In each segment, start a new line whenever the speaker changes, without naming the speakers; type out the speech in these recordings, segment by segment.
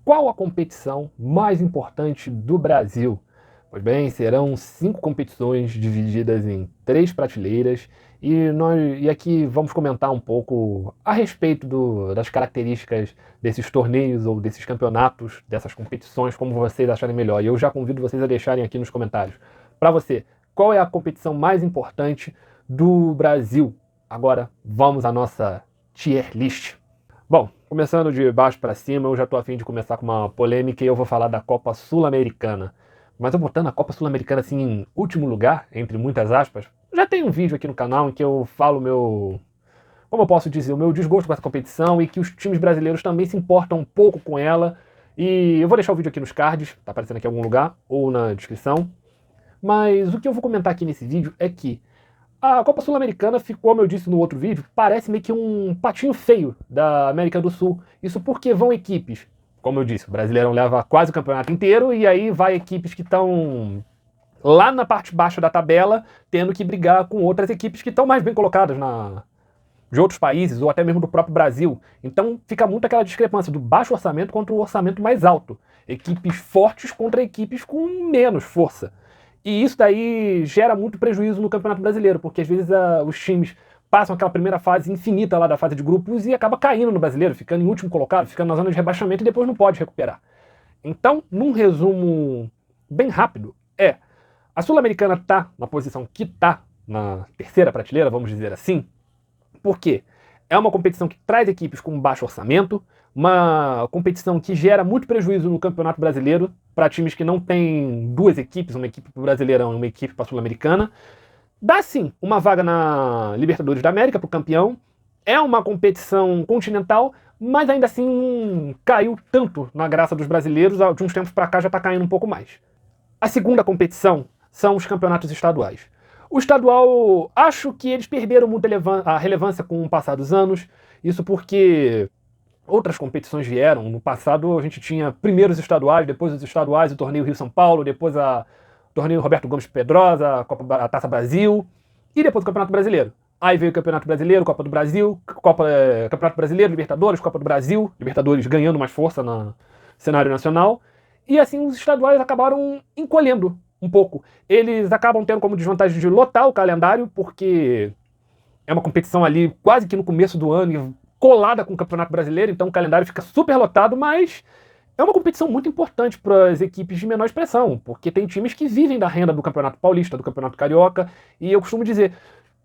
qual a competição mais importante do Brasil? Pois bem, serão 5 competições divididas em 3 prateleiras e aqui vamos comentar um pouco a respeito das características desses torneios ou desses campeonatos, dessas competições, como vocês acharem melhor. E eu já convido vocês a deixarem aqui nos comentários. Para você, qual é a competição mais importante do Brasil? Agora vamos à nossa tier list. Bom, começando de baixo para cima, eu já estou a fim de começar com uma polêmica e eu vou falar da Copa Sul-Americana. Mas eu botando a Copa Sul-Americana assim em último lugar, entre muitas aspas, já tem um vídeo aqui no canal em que eu falo como eu posso dizer, o meu desgosto com essa competição e que os times brasileiros também se importam um pouco com ela. E eu vou deixar o vídeo aqui nos cards, tá aparecendo aqui em algum lugar, ou na descrição. Mas o que eu vou comentar aqui nesse vídeo é que a Copa Sul-Americana ficou, como eu disse no outro vídeo, parece meio que um patinho feio da América do Sul. Isso porque vão equipes, como eu disse, o Brasileirão leva quase o campeonato inteiro e aí vai equipes que estão lá na parte baixa da tabela, tendo que brigar com outras equipes que estão mais bem colocadas de outros países ou até mesmo do próprio Brasil. Então fica muito aquela discrepância do baixo orçamento contra o orçamento mais alto. Equipes fortes contra equipes com menos força. E isso daí gera muito prejuízo no Campeonato Brasileiro, porque às vezes os times passam aquela primeira fase infinita lá da fase de grupos e acaba caindo no Brasileiro, ficando em último colocado, ficando na zona de rebaixamento e depois não pode recuperar. Então, num resumo bem rápido, a Sul-Americana está na posição que está, na terceira prateleira, vamos dizer assim, porque é uma competição que traz equipes com baixo orçamento, uma competição que gera muito prejuízo no Campeonato Brasileiro para times que não têm duas equipes, uma equipe para o Brasileirão e uma equipe para a Sul-Americana. Dá sim uma vaga na Libertadores da América para o campeão. É uma competição continental, mas ainda assim não caiu tanto na graça dos brasileiros. De uns tempos para cá já está caindo um pouco mais. A segunda competição são os campeonatos estaduais. O estadual, acho que eles perderam muito a relevância com o passar dos anos. Isso porque outras competições vieram. No passado a gente tinha primeiro os estaduais, depois os estaduais, o torneio Rio-São Paulo, depois o torneio Roberto Gomes Pedrosa, a Taça Brasil e depois o Campeonato Brasileiro. Aí veio o Campeonato Brasileiro, Copa do Brasil, Campeonato Brasileiro, Libertadores, Copa do Brasil, Libertadores ganhando mais força no cenário nacional. E assim os estaduais acabaram encolhendo um pouco. Eles acabam tendo como desvantagem de lotar o calendário, porque é uma competição ali quase que no começo do ano, colada com o Campeonato Brasileiro, então o calendário fica super lotado, mas é uma competição muito importante para as equipes de menor expressão, porque tem times que vivem da renda do Campeonato Paulista, do Campeonato Carioca, e eu costumo dizer,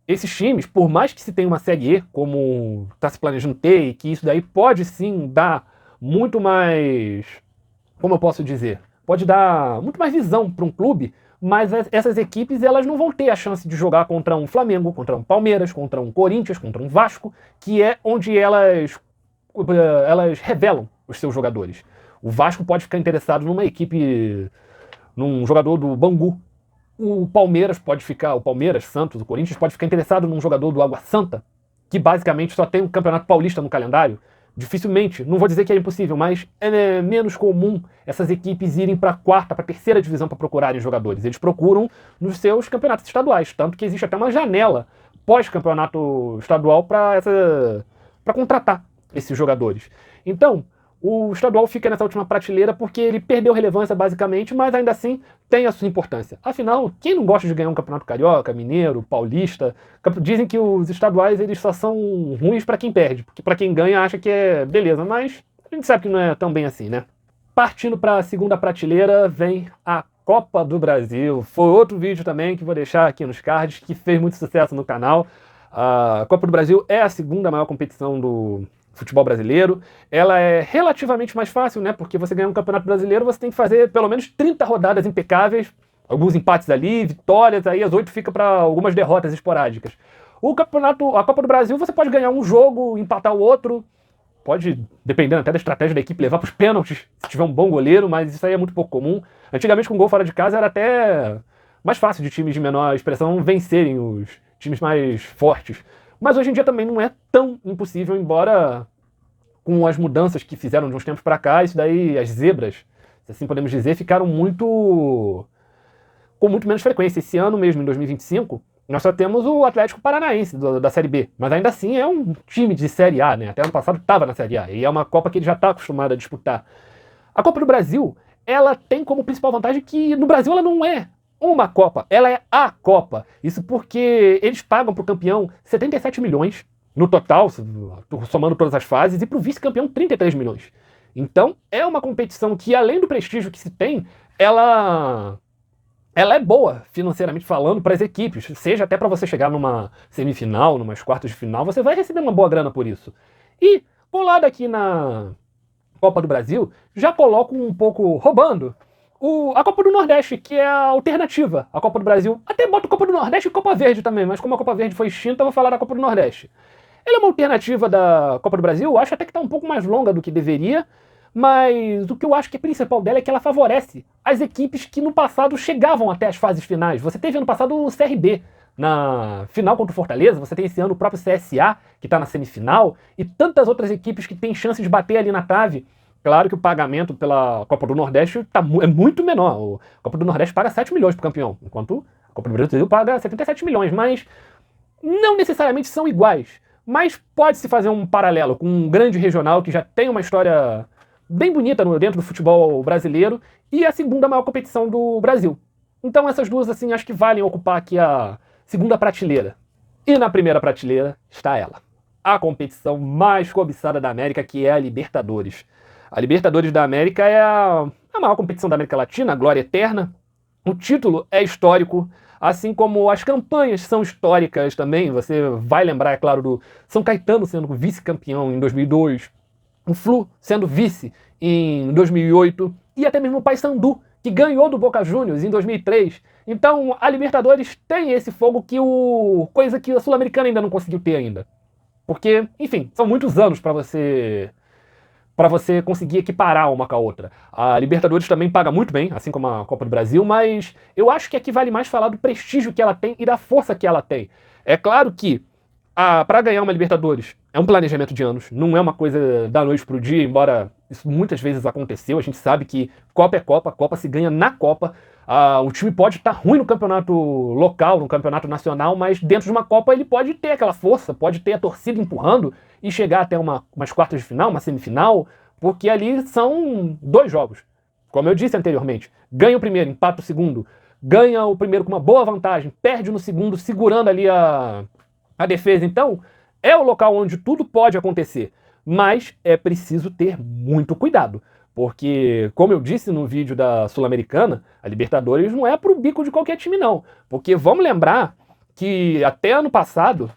esses times, por mais que se tenha uma Série E, como está se planejando ter, e que isso daí pode sim dar muito mais, como eu posso dizer, pode dar muito mais visão para um clube, mas essas equipes elas não vão ter a chance de jogar contra um Flamengo, contra um Palmeiras, contra um Corinthians, contra um Vasco, que é onde elas revelam os seus jogadores. O Vasco pode ficar interessado numa equipe, num jogador do Bangu. O Palmeiras, Santos, o Corinthians pode ficar interessado num jogador do Água Santa, que basicamente só tem o Campeonato Paulista no calendário. Dificilmente, não vou dizer que é impossível, mas é menos comum essas equipes irem para a quarta, para a terceira divisão para procurarem jogadores. Eles procuram nos seus campeonatos estaduais, tanto que existe até uma janela pós-campeonato estadual para contratar esses jogadores. Então, o estadual fica nessa última prateleira porque ele perdeu relevância basicamente, mas ainda assim tem a sua importância. Afinal, quem não gosta de ganhar um campeonato carioca, mineiro, paulista? Dizem que os estaduais eles só são ruins para quem perde, porque para quem ganha acha que é beleza, mas a gente sabe que não é tão bem assim, né? Partindo para a segunda prateleira vem a Copa do Brasil. Foi outro vídeo também que vou deixar aqui nos cards, que fez muito sucesso no canal. A Copa do Brasil é a segunda maior competição do futebol brasileiro. Ela é relativamente mais fácil, né? Porque você ganhar um campeonato brasileiro, você tem que fazer pelo menos 30 rodadas impecáveis, alguns empates ali, vitórias, aí as 8 fica para algumas derrotas esporádicas. A Copa do Brasil, você pode ganhar um jogo, empatar o outro, pode, dependendo até da estratégia da equipe, levar para os pênaltis, se tiver um bom goleiro, mas isso aí é muito pouco comum. Antigamente, com gol fora de casa, era até mais fácil de times de menor expressão vencerem os times mais fortes. Mas hoje em dia também não é tão impossível, embora com as mudanças que fizeram de uns tempos para cá, isso daí, as zebras, se assim podemos dizer, ficaram com muito menos frequência. Esse ano mesmo, em 2025, nós só temos o Atlético Paranaense da Série B, mas ainda assim é um time de Série A, né? Até ano passado estava na Série A, e é uma Copa que ele já está acostumado a disputar. A Copa do Brasil, ela tem como principal vantagem que no Brasil ela não é uma Copa, ela é a Copa. Isso porque eles pagam para o campeão 77 milhões no total, somando todas as fases, e para o vice-campeão 33 milhões. Então é uma competição que, além do prestígio que se tem, ela é boa, financeiramente falando, para as equipes. Seja até para você chegar numa semifinal, numas quartas de final, você vai receber uma boa grana por isso. E, colado aqui na Copa do Brasil, já coloco um pouco roubando a Copa do Nordeste, que é a alternativa à Copa do Brasil. Até boto Copa do Nordeste e Copa Verde também, mas como a Copa Verde foi extinta, eu vou falar da Copa do Nordeste. Ela é uma alternativa da Copa do Brasil, acho até que está um pouco mais longa do que deveria, mas o que eu acho que é principal dela é que ela favorece as equipes que no passado chegavam até as fases finais. Você teve ano passado o CRB na final contra o Fortaleza, você tem esse ano o próprio CSA, que está na semifinal, e tantas outras equipes que têm chance de bater ali na trave. Claro que o pagamento pela Copa do Nordeste é muito menor. A Copa do Nordeste paga 7 milhões para o campeão, enquanto a Copa do Brasil paga 77 milhões, mas não necessariamente são iguais. Mas pode-se fazer um paralelo com um grande regional que já tem uma história bem bonita dentro do futebol brasileiro e a segunda maior competição do Brasil. Então essas duas, assim, acho que valem ocupar aqui a segunda prateleira. E na primeira prateleira está ela, a competição mais cobiçada da América, que é a Libertadores. A Libertadores da América é a maior competição da América Latina, a glória eterna. O título é histórico, assim como as campanhas são históricas também. Você vai lembrar, é claro, do São Caetano sendo vice-campeão em 2002, o Flu sendo vice em 2008 e até mesmo o Paysandu, que ganhou do Boca Juniors em 2003. Então a Libertadores tem esse fogo coisa que a Sul-Americana ainda não conseguiu ter ainda. Porque, enfim, são muitos anos para você conseguir equiparar uma com a outra. A Libertadores também paga muito bem, assim como a Copa do Brasil, mas eu acho que aqui vale mais falar do prestígio que ela tem e da força que ela tem. É claro que para ganhar uma Libertadores é um planejamento de anos, não é uma coisa da noite pro dia, embora isso muitas vezes aconteceu. A gente sabe que Copa é Copa, Copa se ganha na Copa. O time pode estar ruim no campeonato local, no campeonato nacional, mas dentro de uma Copa ele pode ter aquela força, pode ter a torcida empurrando e chegar até umas quartas de final, uma semifinal, porque ali são 2 jogos. Como eu disse anteriormente, ganha o primeiro, empata o segundo, ganha o primeiro com uma boa vantagem, perde no segundo, segurando ali a defesa. Então, é o local onde tudo pode acontecer, mas é preciso ter muito cuidado. Porque, como eu disse no vídeo da Sul-Americana, a Libertadores não é pro bico de qualquer time, não. Porque vamos lembrar que até ano passado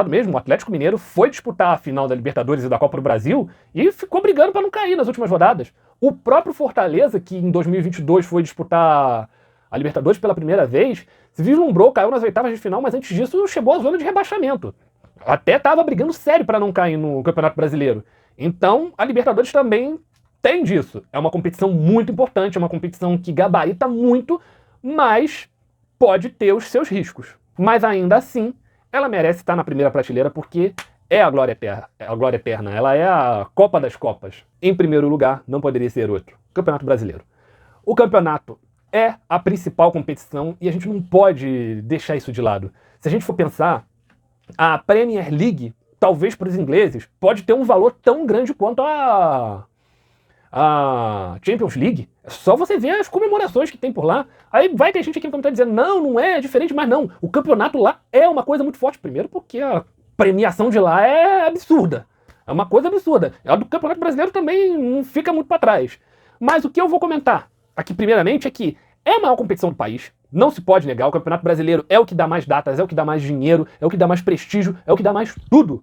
mesmo, o Atlético Mineiro foi disputar a final da Libertadores e da Copa do Brasil e ficou brigando para não cair nas últimas rodadas. O próprio Fortaleza, que em 2022 foi disputar a Libertadores pela primeira vez, se vislumbrou, caiu nas oitavas de final, mas antes disso chegou à zona de rebaixamento. Até estava brigando sério para não cair no Campeonato Brasileiro. Então, a Libertadores também tem disso. É uma competição muito importante, é uma competição que gabarita muito, mas pode ter os seus riscos. Mas ainda assim, ela merece estar na primeira prateleira porque é a glória eterna, ela é a Copa das Copas. Em primeiro lugar, não poderia ser outro, Campeonato Brasileiro. O campeonato é a principal competição e a gente não pode deixar isso de lado. Se a gente for pensar, a Premier League, talvez para os ingleses, pode ter um valor tão grande quanto a Champions League. É só você ver as comemorações que tem por lá. Aí vai ter gente aqui no comentário dizendo, não é diferente, mas não. O campeonato lá é uma coisa muito forte. Primeiro porque a premiação de lá é absurda. É uma coisa absurda. A do Campeonato Brasileiro também não fica muito para trás. Mas o que eu vou comentar aqui primeiramente é que é a maior competição do país. Não se pode negar. O Campeonato Brasileiro é o que dá mais datas, é o que dá mais dinheiro, é o que dá mais prestígio, é o que dá mais tudo.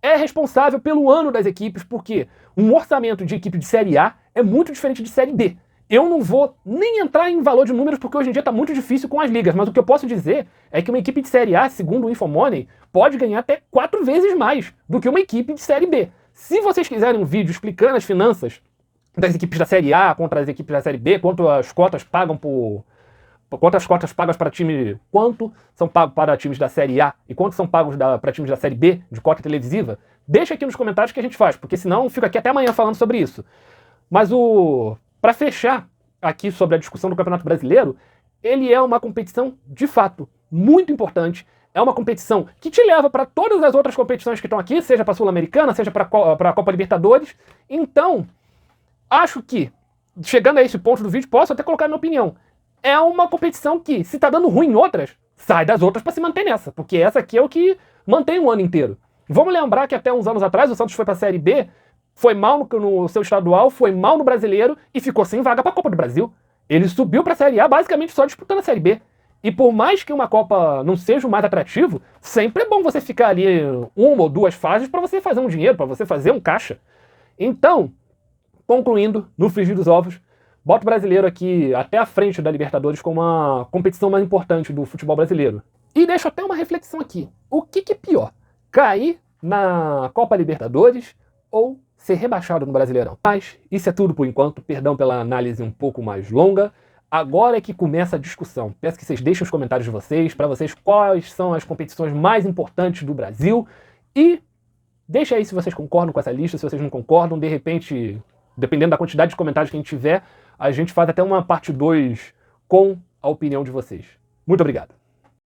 É responsável pelo ano das equipes, porque um orçamento de equipe de Série A é muito diferente de Série B. Eu não vou nem entrar em valor de números, porque hoje em dia está muito difícil com as ligas, mas o que eu posso dizer é que uma equipe de Série A, segundo o Infomoney, pode ganhar até 4 vezes mais do que uma equipe de Série B. Se vocês quiserem um vídeo explicando as finanças das equipes da Série A contra as equipes da Série B, quanto as cotas pagas para time, quanto são pagos para times da Série A e quanto são pagos para times da Série B de cota televisiva, deixa aqui nos comentários que a gente faz, porque senão eu fico aqui até amanhã falando sobre isso. Mas para fechar aqui sobre a discussão do Campeonato Brasileiro, ele é uma competição de fato muito importante. É uma competição que te leva para todas as outras competições que estão aqui, seja para a Sul-Americana, seja para a Copa Libertadores. Então, acho que chegando a esse ponto do vídeo, posso até colocar a minha opinião. É uma competição que, se tá dando ruim em outras, sai das outras para se manter nessa, porque essa aqui é o que mantém o ano inteiro. Vamos lembrar que até uns anos atrás o Santos foi para a Série B, foi mal no seu estadual, foi mal no Brasileiro e ficou sem vaga para a Copa do Brasil. Ele subiu para a Série A basicamente só disputando a Série B. E por mais que uma Copa não seja o mais atrativo, sempre é bom você ficar ali uma ou duas fases para você fazer um dinheiro, para você fazer um caixa. Então, concluindo, no frigir dos ovos, bota o brasileiro aqui até a frente da Libertadores como a competição mais importante do futebol brasileiro. E deixo até uma reflexão aqui. O que é pior? Cair na Copa Libertadores ou ser rebaixado no Brasileirão? Mas isso é tudo por enquanto. Perdão pela análise um pouco mais longa. Agora é que começa a discussão. Peço que vocês deixem os comentários de vocês, para vocês quais são as competições mais importantes do Brasil. E deixa aí se vocês concordam com essa lista, se vocês não concordam. De repente, dependendo da quantidade de comentários que a gente tiver, a gente faz até uma parte 2 com a opinião de vocês. Muito obrigado.